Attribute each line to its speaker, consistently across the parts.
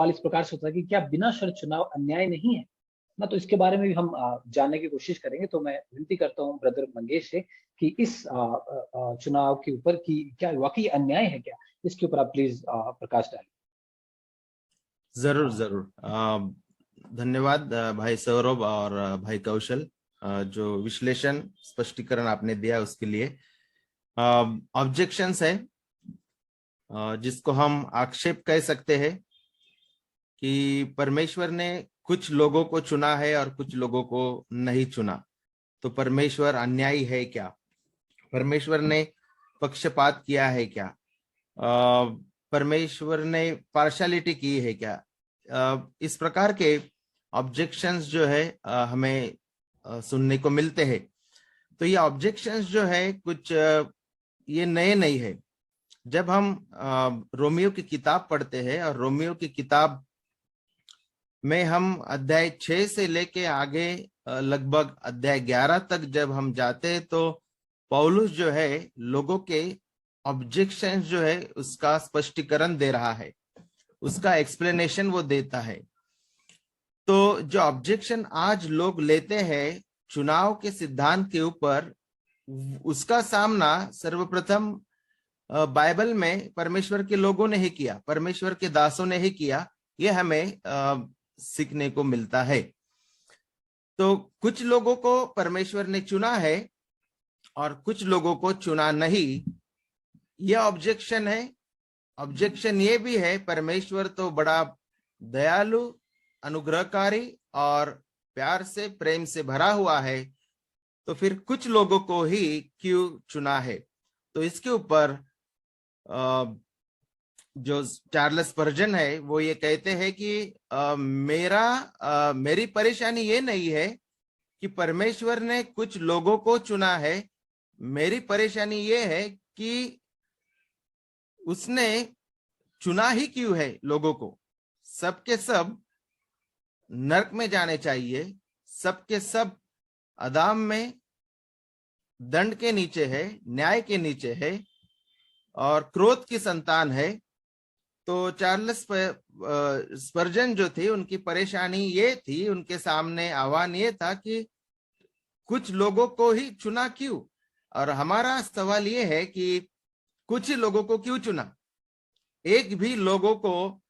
Speaker 1: सवाल इस प्रकार से होता है कि क्या बिना शर्त चुनाव अन्याय नहीं है ना। तो इसके बारे में भी हम जानने की कोशिश करेंगे। तो मैं विनती करता हूँ ब्रदर मंगेश से कि इस चुनाव के ऊपर कि क्या वाकई अन्याय है क्या, इसके ऊपर आप प्लीज प्रकाश डालें।
Speaker 2: जरूर जरूर। धन्यवाद भाई सौरभ और भाई कौशल, जो विश्लेषण स्पष्टीकरण आपने दिया उसके लिए। ऑब्जेक्शंस है जिसको हम आक्षेप कह सकते हैं कि परमेश्वर ने कुछ लोगों को चुना है और कुछ लोगों को नहीं चुना। तो परमेश्वर अन्यायी है क्या? परमेश्वर ने पक्षपात किया है क्या? परमेश्वर ने पार्शलिटी की है क्या? इस प्रकार के ऑब्जेक्शंस जो है हमें सुनने को मिलते हैं। तो ये ऑब्जेक्शंस जो है कुछ ये नए नहीं है। जब हम रोमियो की किताब पढ़ते हैं और रोमियो की किताब में हम अध्याय 6 से लेके आगे लगभग अध्याय 11 तक जब हम जाते हैं तो पौलुस जो है लोगों के ऑब्जेक्शंस जो है उसका स्पष्टीकरण दे रहा है, उसका एक्सप्लेनेशन वो देता है। तो जो ऑब्जेक्शन आज लोग लेते हैं चुनाव के सिद्धांत के ऊपर, उसका सामना सर्वप्रथम बाइबल में परमेश्वर के लोगों ने ही किया, परमेश्वर के दासों ने ही किया। ये हमें सीखने को मिलता है। तो कुछ लोगों को परमेश्वर ने चुना है और कुछ लोगों को चुना नहीं, यह ऑब्जेक्शन है। ऑब्जेक्शन ये भी है परमेश्वर तो बड़ा दयालु, अनुग्रहकारी और प्यार से प्रेम से भरा हुआ है, तो फिर कुछ लोगों को ही क्यों चुना है? तो इसके ऊपर जो चार्ल्स स्पर्जन है वो ये कहते हैं कि मेरी परेशानी ये नहीं है कि परमेश्वर ने कुछ लोगों को चुना है, मेरी परेशानी ये है कि उसने चुना ही क्यों है लोगों को। सबके सब नरक में जाने चाहिए, सबके सब अदाम में दंड के नीचे है, न्याय के नीचे है और क्रोध की संतान है। तो चार्ल्स स्पर्जन जो थे उनकी परेशानी ये थी, उनके सामने आह्वान ये था कि कुछ लोगों को ही चुना क्यों? और हमारा सवाल ये है कि कुछ ही लोगों को क्यों चुना? एक भी लोगों को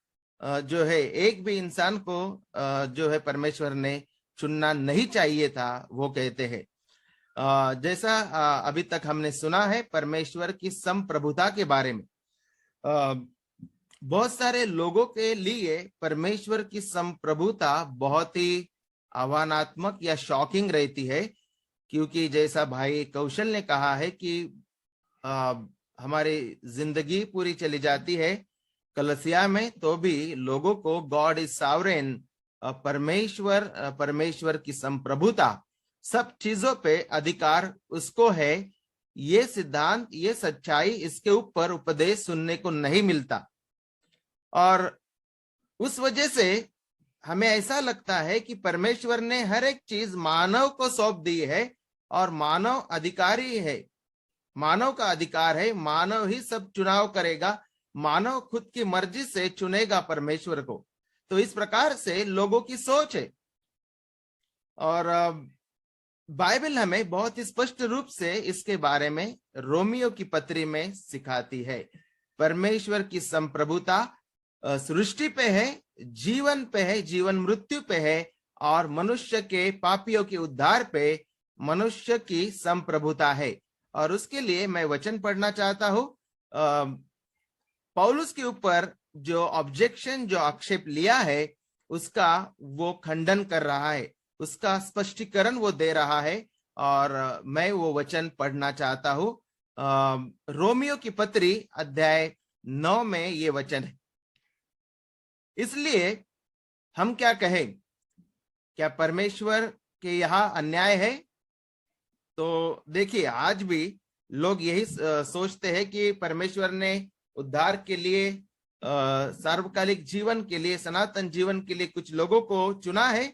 Speaker 2: जो है, एक भी इंसान को जो है परमेश्वर ने चुनना नहीं चाहिए था, वो कहते हैं। जैसा अभी तक हमने सुना है परमेश्वर की संप्रभुता के बारे में, बहुत सारे लोगों के लिए परमेश्वर की संप्रभुता बहुत ही आह्वानात्मक या शॉकिंग रहती है, क्योंकि जैसा भाई कौशल ने कहा है कि हमारी जिंदगी पूरी चली जाती है कलसिया में, तो भी लोगों को गॉड इज सॉवरेन, परमेश्वर की संप्रभुता, सब चीजों पे अधिकार उसको है। ये सिद्धांत, ये सच्चाई, इसके ऊपर उपदेश सुनने को नहीं मिलता। और उस वजह से हमें ऐसा लगता है कि परमेश्वर ने हर एक चीज मानव को सौंप दी है और मानव अधिकारी है, मानव का अधिकार है, मानव ही सब चुनाव करेगा, मानव खुद की मर्जी से चुनेगा परमेश्वर को। तो इस प्रकार से लोगों की सोच है। और बाइबल हमें बहुत ही स्पष्ट रूप से इसके बारे में रोमियो की पत्री में सिखाती है। परमेश्वर की संप्रभुता सृष्टि पे है, जीवन पे है, जीवन मृत्यु पे है, और मनुष्य के पापियों के उद्धार पे मनुष्य की संप्रभुता है। और उसके लिए मैं वचन पढ़ना चाहता हूं। पौलुस के ऊपर जो ऑब्जेक्शन, जो आक्षेप लिया है, उसका वो खंडन कर रहा है, उसका स्पष्टीकरण वो दे रहा है। और मैं वो वचन पढ़ना चाहता हूं। रोमियो की पत्री अध्याय 9 में ये वचन है। इसलिए हम क्या कहें, क्या परमेश्वर के यहाँ अन्याय है? तो देखिए, आज भी लोग यही सोचते हैं कि परमेश्वर ने उद्धार के लिए, सार्वकालिक जीवन के लिए, सनातन जीवन के लिए कुछ लोगों को चुना है।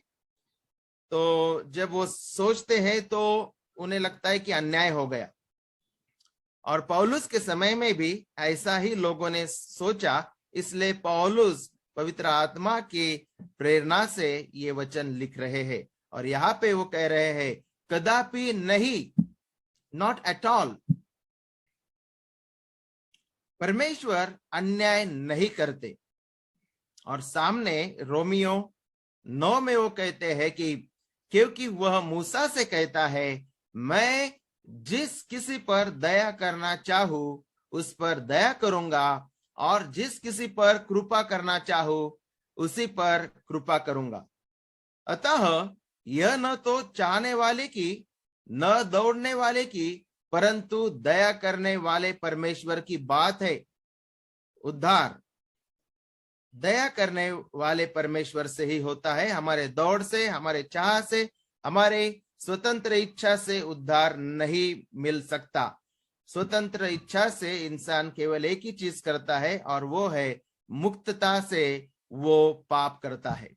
Speaker 2: तो जब वो सोचते हैं तो उन्हें लगता है कि अन्याय हो गया। और पौलुस के समय में भी ऐसा ही लोगों ने सोचा, इसलिए पौलुस पवित्र आत्मा की प्रेरणा से ये वचन लिख रहे हैं। और यहाँ पे वो कह रहे हैं कदापि नहीं, नॉट एट ऑल। परमेश्वर अन्याय नहीं करते। और सामने रोमियो 9 में वो कहते हैं कि क्योंकि वह मूसा से कहता है मैं जिस किसी पर दया करना चाहूं उस पर दया करूंगा, और जिस किसी पर कृपा करना चाहूं उसी पर कृपा करूंगा। अतः यह न तो चाहने वाले की न दौड़ने वाले की परंतु दया करने वाले परमेश्वर की बात है। उद्धार दया करने वाले परमेश्वर से ही होता है। हमारे दौड़ से, हमारे चाह से, हमारे स्वतंत्र इच्छा से उद्धार नहीं मिल सकता। स्वतंत्र इच्छा से इंसान केवल एक ही चीज करता है और वो है मुक्तता से वो पाप करता है।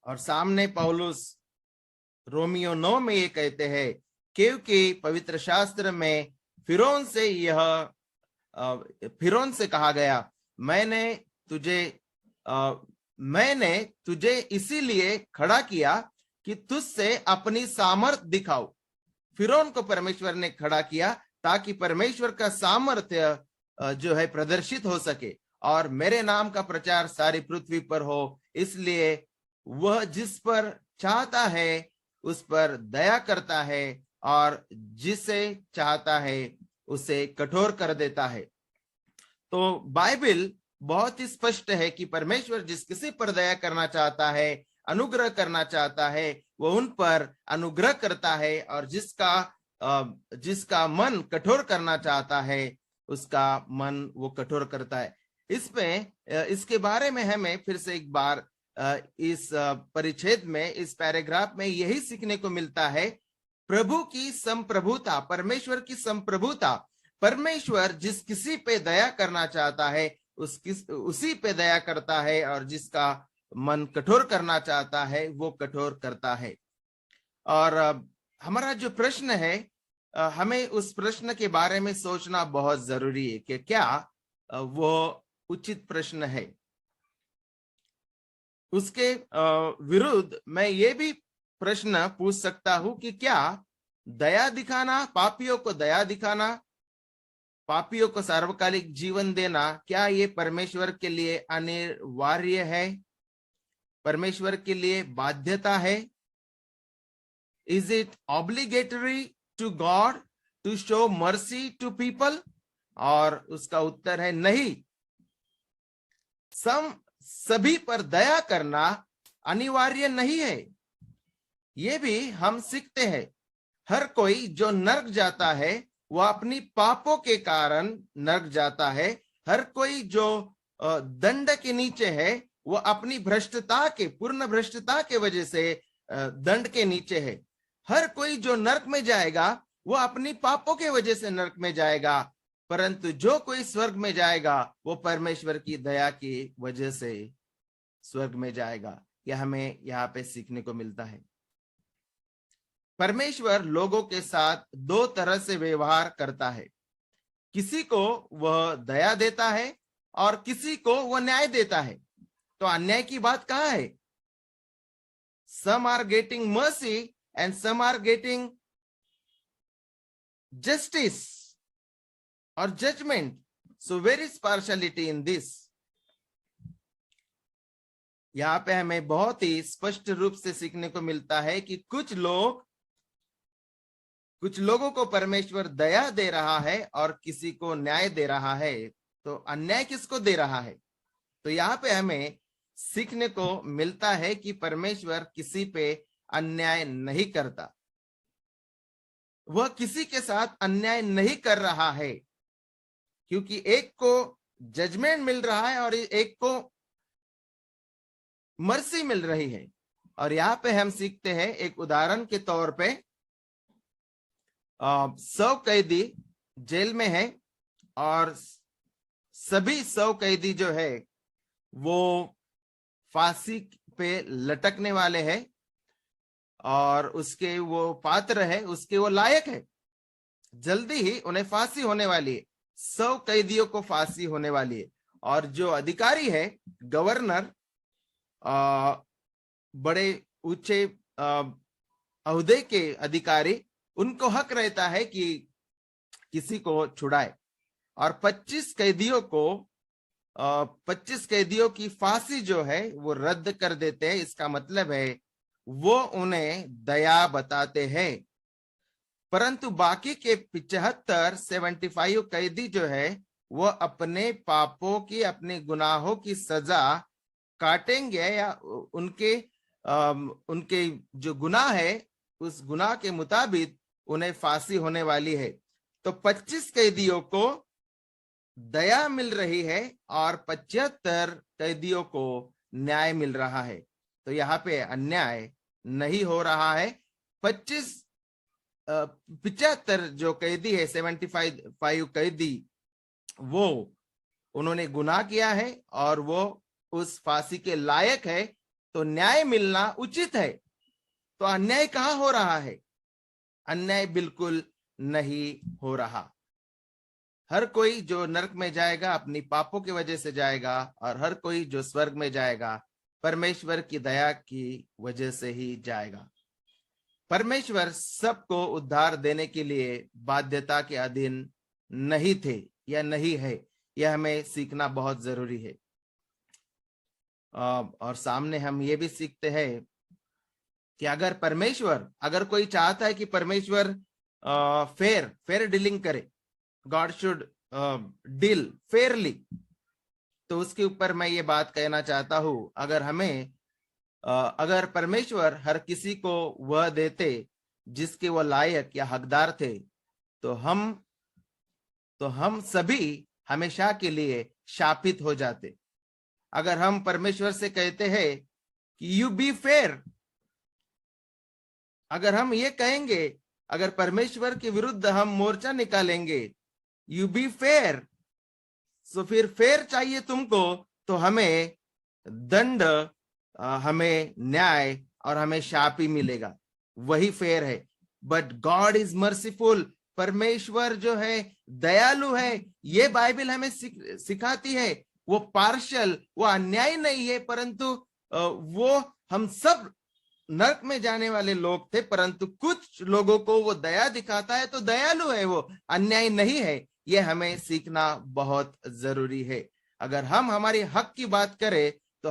Speaker 2: और सामने पौलुस रोमियो 9 में ये कहते हैं क्योंकि पवित्र शास्त्र में फिरौन से कहा गया मैंने तुझे इसीलिए खड़ा किया कि तुझसे अपनी सामर्थ दिखाओ। फिरौन को परमेश्वर ने खड़ा किया ताकि परमेश्वर का सामर्थ्य जो है प्रदर्शित हो सके और मेरे नाम का प्रचार सारी पृथ्वी पर हो। इसलिए वह जिस पर चाहता है उस पर दया करता है और जिसे चाहता है उसे कठोर कर देता है। तो बाइबल बहुत ही स्पष्ट है कि परमेश्वर जिस किसी पर दया करना चाहता है, अनुग्रह करना चाहता है, वो उन पर अनुग्रह करता है, और जिसका मन कठोर करना चाहता है उसका मन वो कठोर करता है। इसके बारे में हमें फिर से एक बार इस परिच्छेद में, इस पैराग्राफ में यही सीखने को मिलता है। प्रभु की संप्रभुता, परमेश्वर की संप्रभुता। परमेश्वर जिस किसी पे दया करना चाहता है उसी पे दया करता है, और जिसका मन कठोर करना चाहता है वो कठोर करता है। और हमारा जो प्रश्न है, हमें उस प्रश्न के बारे में सोचना बहुत जरूरी है कि क्या वो उचित प्रश्न है। उसके विरुद्ध मैं ये भी प्रश्न पूछ सकता हूं कि क्या दया दिखाना, पापियों को दया दिखाना, पापियों को सार्वकालिक जीवन देना, क्या ये परमेश्वर के लिए अनिवार्य है, परमेश्वर के लिए बाध्यता है? Is it obligatory to God to show mercy to people? और उसका उत्तर है नहीं। सभी पर दया करना अनिवार्य नहीं है। ये भी हम सीखते हैं। हर कोई जो नरक जाता है वह अपनी पापों के कारण नरक जाता है। हर कोई जो दंड के नीचे है वह अपनी पूर्ण भ्रष्टता के वजह से दंड के नीचे है। हर कोई जो नरक में जाएगा वह अपनी पापों के वजह से नरक में जाएगा, परंतु जो कोई स्वर्ग में जाएगा वो परमेश्वर की दया की वजह से स्वर्ग में जाएगा। यह हमें यहाँ पे सीखने को मिलता है। परमेश्वर लोगों के साथ दो तरह से व्यवहार करता है। किसी को वह दया देता है और किसी को वह न्याय देता है। तो अन्याय की बात कहाँ है? Some are getting mercy and some are getting justice or judgment. So where is partiality in this? यहाँ पे हमें बहुत ही स्पष्ट रूप से सीखने को मिलता है कि कुछ लोगों को परमेश्वर दया दे रहा है और किसी को न्याय दे रहा है। तो अन्याय किसको दे रहा है? तो यहाँ पे हमें सीखने को मिलता है कि परमेश्वर किसी पे अन्याय नहीं करता। वह किसी के साथ अन्याय नहीं कर रहा है, क्योंकि एक को जजमेंट मिल रहा है और एक को मर्सी मिल रही है। और यहाँ पे हम सीखते हैं, एक उदाहरण के तौर पे 100 कैदी जेल में है और सभी 100 कैदी जो है वो फांसी पे लटकने वाले हैं और उसके वो पात्र है, उसके वो लायक है। जल्दी ही उन्हें फांसी होने वाली है। 100 कैदियों को फांसी होने वाली है और जो अधिकारी है गवर्नर, बड़े ऊंचे अहदे के अधिकारी, उनको हक रहता है कि किसी को छुड़ाए। और 25 कैदियों की फांसी जो है वो रद्द कर देते हैं। इसका मतलब है वो उन्हें दया बताते हैं। परंतु बाकी के 75 कैदी जो है वो अपने पापों की, अपने गुनाहों की सजा काटेंगे, या उनके जो गुनाह है उस गुनाह के मुताबिक उन्हें फांसी होने वाली है। तो 25 कैदियों को दया मिल रही है और 75 कैदियों को न्याय मिल रहा है। तो यहाँ पे अन्याय नहीं हो रहा है। 75 जो कैदी है, 75 कैदी, वो उन्होंने गुनाह किया है और वो उस फांसी के लायक है, तो न्याय मिलना उचित है। तो अन्याय कहाँ हो रहा है? अन्याय बिल्कुल नहीं हो रहा। हर कोई जो नरक में जाएगा अपनी पापों की वजह से जाएगा, और हर कोई जो स्वर्ग में जाएगा परमेश्वर की दया की वजह से ही जाएगा। परमेश्वर सबको उद्धार देने के लिए बाध्यता के अधीन नहीं थे या नहीं है, यह हमें सीखना बहुत जरूरी है। और सामने हम ये भी सीखते हैं कि अगर कोई चाहता है कि परमेश्वर फेयर डीलिंग करे, गॉड शुड डील फेयरली, तो उसके ऊपर मैं ये बात कहना चाहता हूं, अगर परमेश्वर हर किसी को वह देते जिसके वह लायक या हकदार थे, तो हम सभी हमेशा के लिए शापित हो जाते। अगर हम परमेश्वर से कहते हैं कि यू बी फेयर, अगर हम ये कहेंगे, अगर परमेश्वर के विरुद्ध हम मोर्चा निकालेंगे, यू बी फेयर, तो फिर फेयर चाहिए तुमको, तो हमें दंड, हमें न्याय और हमें शाप ही मिलेगा। वही फेयर है। बट गॉड इज मर्सीफुल, परमेश्वर जो है दयालु है। ये बाइबल हमें सिखाती है। वो पार्शियल, वो अन्यायी नहीं है, परंतु वो हम सब नरक में जाने वाले लोग थे, परंतु कुछ लोगों को वो दया दिखाता है, तो दयालु है, वो अन्याय नहीं है। ये हमें सीखना बहुत जरूरी है। अगर हम हमारी हक की बात करें, तो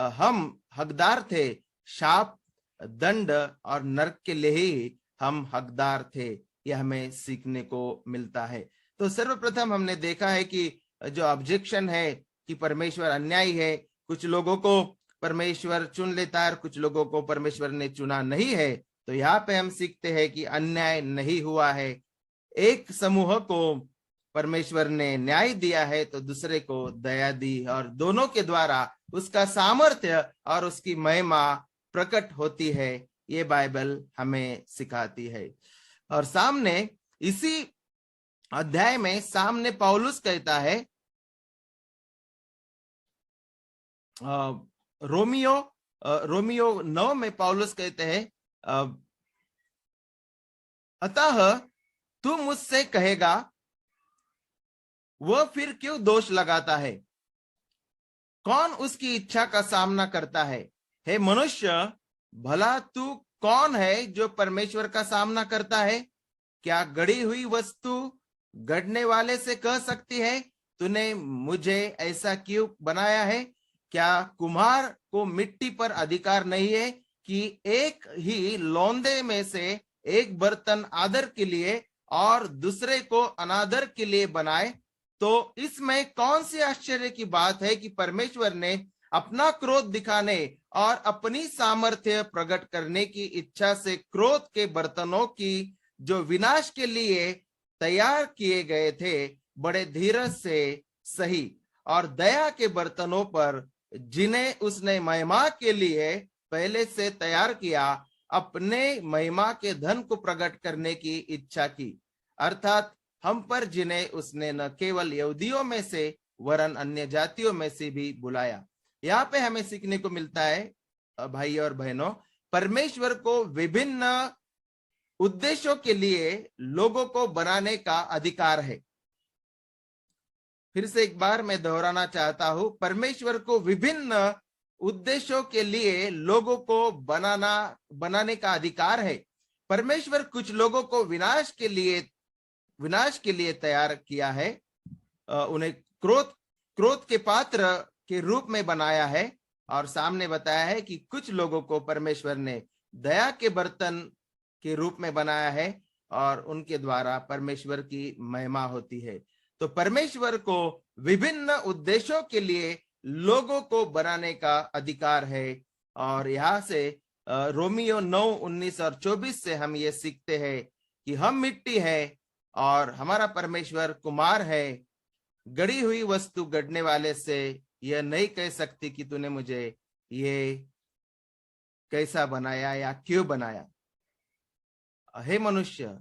Speaker 2: हम हकदार थे शाप, दंड और नरक के लिए ही हम हकदार थे। यह हमें सीखने को मिलता है। तो सर्वप्रथम हमने देखा है कि जो ऑब्जेक्शन है कि परमेश्वर अन्यायी है, कुछ लोगों को परमेश्वर चुन लेता है और कुछ लोगों को परमेश्वर ने चुना नहीं है। तो यहाँ पे हम सीखते हैं कि अन्याय नहीं हुआ है। एक समूह को परमेश्वर ने न्याय दिया है तो दूसरे को दया दी, और दोनों के द्वारा उसका सामर्थ्य और उसकी महिमा प्रकट होती है। ये बाइबल हमें सिखाती है। और सामने इसी अध्याय में सामने पौलुस कहता है, रोमियो 9 में पौलुस कहते हैं, अतः तू मुझसे कहेगा, वह फिर क्यों दोष लगाता है? कौन उसकी इच्छा का सामना करता है? हे मनुष्य, भला तू कौन है जो परमेश्वर का सामना करता है? क्या गढ़ी हुई वस्तु गढ़ने वाले से कह सकती है, तूने मुझे ऐसा क्यों बनाया है? क्या कुम्हार को मिट्टी पर अधिकार नहीं है कि एक ही लौंदे में से एक बर्तन आदर के लिए और दूसरे को अनादर के लिए बनाए? तो इसमें कौन सी आश्चर्य की बात है कि परमेश्वर ने अपना क्रोध दिखाने और अपनी सामर्थ्य प्रकट करने की इच्छा से क्रोध के बर्तनों की जो विनाश के लिए तैयार किए गए थे, बड़े धीरज से सही, और दया के बर्तनों पर जिन्हें उसने महिमा के लिए पहले से तैयार किया, अपने महिमा के धन को प्रकट करने की इच्छा की, अर्थात हम पर जिन्हें उसने न केवल यहूदियों में से वरन अन्य जातियों में से भी बुलाया। यहाँ पे हमें सीखने को मिलता है भाई और बहनों, परमेश्वर को विभिन्न उद्देश्यों के लिए लोगों को बनाने का अधिकार है। फिर से एक बार मैं दोहराना चाहता हूं, परमेश्वर को विभिन्न उद्देश्यों के लिए लोगों को बनाने का अधिकार है। परमेश्वर कुछ लोगों को विनाश के लिए तैयार किया है, उन्हें क्रोध के पात्र के रूप में बनाया है, और सामने बताया है कि कुछ लोगों को परमेश्वर ने दया के बर्तन के रूप में बनाया है और उनके द्वारा परमेश्वर की महिमा होती है। तो परमेश्वर को विभिन्न उद्देश्यों के लिए लोगों को बनाने का अधिकार है। और यहाँ से रोमियो 9:19 और 24 से हम ये सीखते हैं कि हम मिट्टी है और हमारा परमेश्वर कुम्हार है। गढ़ी हुई वस्तु गढ़ने वाले से यह नहीं कह सकती कि तूने मुझे ये कैसा बनाया या क्यों बनाया। हे मनुष्य,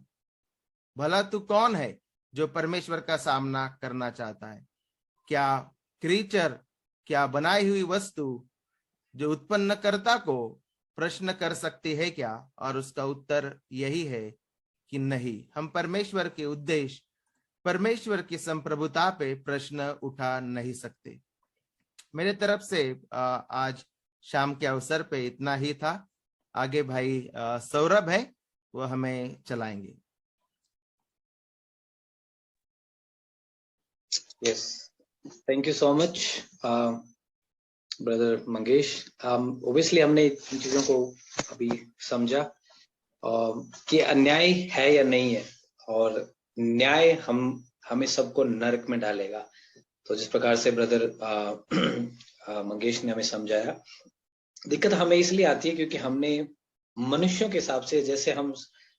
Speaker 2: भला तू कौन है जो परमेश्वर का सामना करना चाहता है? क्या बनाई हुई वस्तु जो उत्पन्नकर्ता को प्रश्न कर सकती है क्या? और उसका उत्तर यही है कि नहीं। हम परमेश्वर के उद्देश्य, परमेश्वर की संप्रभुता पे प्रश्न उठा नहीं सकते। मेरे तरफ से आज शाम के अवसर पे इतना ही था। आगे भाई सौरभ है, वो हमें चलाएंगे।
Speaker 1: Yes, thank you so much, brother Mangesh. Obviously हमने इन चीजों को अभी समझा कि अन्याय है या नहीं है, और न्याय हमें सबको नरक में डालेगा। तो जिस प्रकार से ब्रदर मंगेश ने हमें समझाया, दिक्कत हमें इसलिए आती है क्योंकि हमने मनुष्यों के हिसाब से, जैसे हम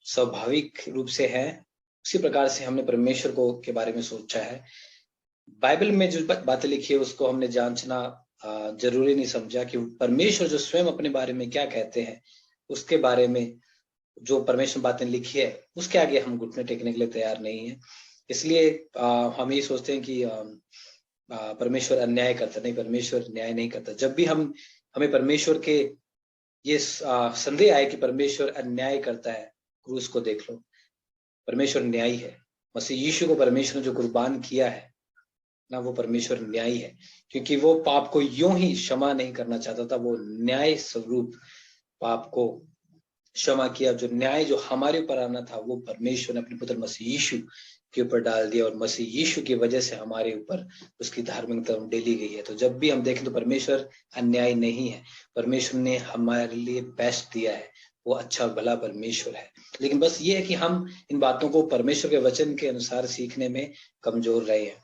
Speaker 1: स्वाभाविक रूप से हैं, उसी प्रकार से हमने परमेश्वर को के बारे में सोचा है। बाइबल में जो बातें लिखी है उसको हमने जांचना जरूरी नहीं समझा कि परमेश्वर जो स्वयं अपने बारे में क्या कहते हैं, उसके बारे में जो परमेश्वर बातें लिखी है उसके आगे हम घुटने टेकने के लिए तैयार नहीं है। इसलिए हम ये सोचते हैं कि परमेश्वर अन्याय करता। नहीं, परमेश्वर न्याय नहीं करता। जब भी हमें परमेश्वर के ये संदेह आए कि परमेश्वर अन्याय करता है, क्रूस को देख लो, परमेश्वर न्यायी है। मसीह यीशु को परमेश्वर ने जो कुर्बान किया है ना, वो परमेश्वर न्यायी है, क्योंकि वो पाप को यूं ही क्षमा नहीं करना चाहता था। वो न्याय स्वरूप पाप को क्षमा किया। जो न्याय जो हमारे ऊपर आना था वो परमेश्वर ने अपने पुत्र मसीह यीशु के ऊपर डाल दिया, और मसीह यीशु की वजह से हमारे ऊपर उसकी धार्मिकता डेली गई है। तो जब भी हम देखें तो परमेश्वर अन्याय नहीं है। परमेश्वर ने हमारे लिए बेस्ट दिया है, वो अच्छा भला परमेश्वर है। लेकिन बस ये है कि हम इन बातों को परमेश्वर के वचन के अनुसार सीखने में कमजोर रहे हैं।